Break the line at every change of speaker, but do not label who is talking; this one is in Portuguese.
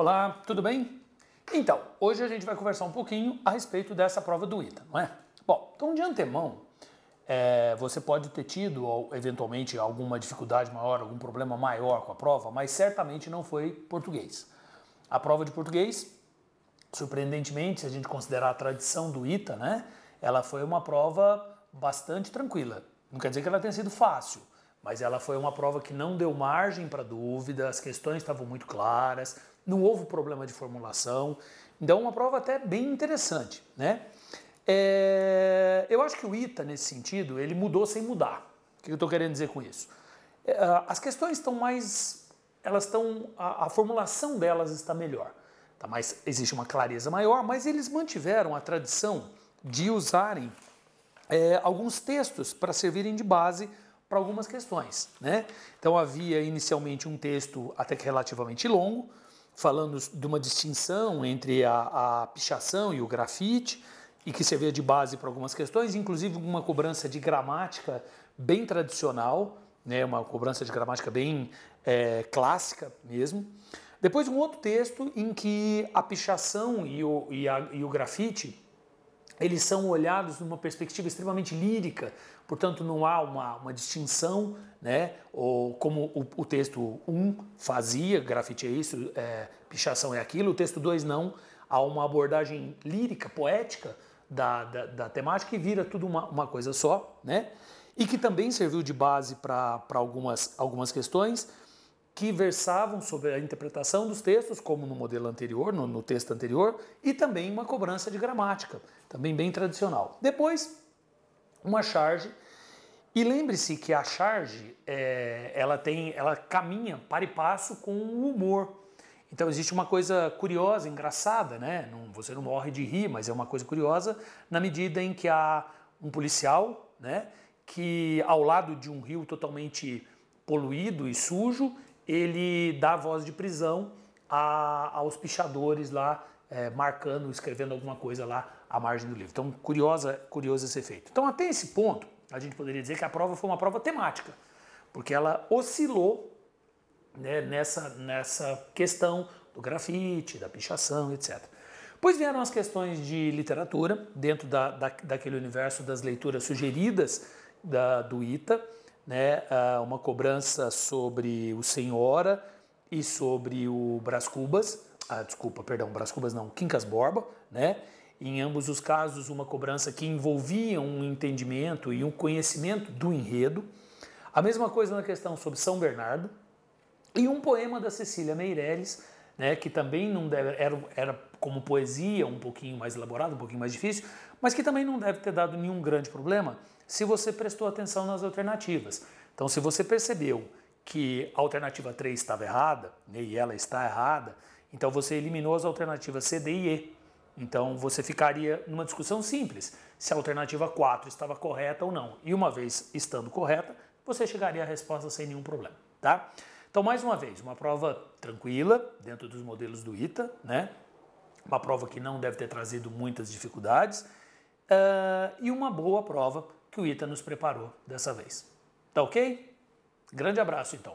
Olá, tudo bem? Então, hoje a gente vai conversar um pouquinho a respeito dessa prova do ITA, não é? Bom, então de antemão, você pode ter tido, ou, eventualmente, alguma dificuldade maior, algum problema maior com a prova, mas certamente não foi português. A prova de português, surpreendentemente, se a gente considerar a tradição do ITA, né, ela foi uma prova bastante tranquila. Não quer dizer que ela tenha sido fácil, mas ela foi uma prova que não deu margem para dúvida, as questões estavam muito claras, não houve problema de formulação, então uma prova até bem interessante, né? Eu acho que o ITA, nesse sentido, ele mudou sem mudar. O que eu estou querendo dizer com isso? As questões estão mais... a formulação delas está melhor. Tá? Mas existe uma clareza maior, mas eles mantiveram a tradição de usarem alguns textos para servirem de base para algumas questões, né? Então havia inicialmente um texto até que relativamente longo, falando de uma distinção entre a pichação e o grafite, e que servia de base para algumas questões, inclusive uma cobrança de gramática bem tradicional, né? Uma cobrança de gramática bem clássica mesmo. Depois um outro texto em que a pichação e o grafite eles são olhados numa perspectiva extremamente lírica, portanto não há uma distinção, né? Ou como o texto 1 fazia, grafite é isso, pichação é aquilo, o texto 2 não, há uma abordagem lírica, poética da temática e vira tudo uma coisa só, né? E que também serviu de base para algumas questões que versavam sobre a interpretação dos textos, como no modelo anterior, no texto anterior, e também uma cobrança de gramática, também bem tradicional. Depois, uma charge, e lembre-se que a charge, ela caminha para e passo com o humor. Então existe uma coisa curiosa, engraçada, né? Você não morre de rir, mas é uma coisa curiosa, na medida em que há um policial, né, que ao lado de um rio totalmente poluído e sujo, ele dá voz de prisão aos pichadores lá, marcando, escrevendo alguma coisa lá à margem do livro. Então, curioso esse efeito. Então, até esse ponto, a gente poderia dizer que a prova foi uma prova temática, porque ela oscilou, né, nessa questão do grafite, da pichação, etc. Depois vieram as questões de literatura, dentro daquele universo das leituras sugeridas do ITA, né, uma cobrança sobre o Senhora e sobre o Brás Cubas, Brás Cubas não, Quincas Borba, né? Em ambos os casos, uma cobrança que envolvia um entendimento e um conhecimento do enredo. A mesma coisa na questão sobre São Bernardo e um poema da Cecília Meirelles, né, que também não era como poesia um pouquinho mais elaborado, um pouquinho mais difícil, mas que também não deve ter dado nenhum grande problema se você prestou atenção nas alternativas. Então, se você percebeu que a alternativa 3 estava errada, né, e ela está errada, então você eliminou as alternativas C, D e E. Então, você ficaria numa discussão simples, se a alternativa 4 estava correta ou não. E uma vez estando correta, você chegaria à resposta sem nenhum problema, tá? Então, mais uma vez, uma prova tranquila, dentro dos modelos do ITA, né? Uma prova que não deve ter trazido muitas dificuldades, e uma boa prova que o ITA nos preparou dessa vez. Tá ok? Grande abraço, então.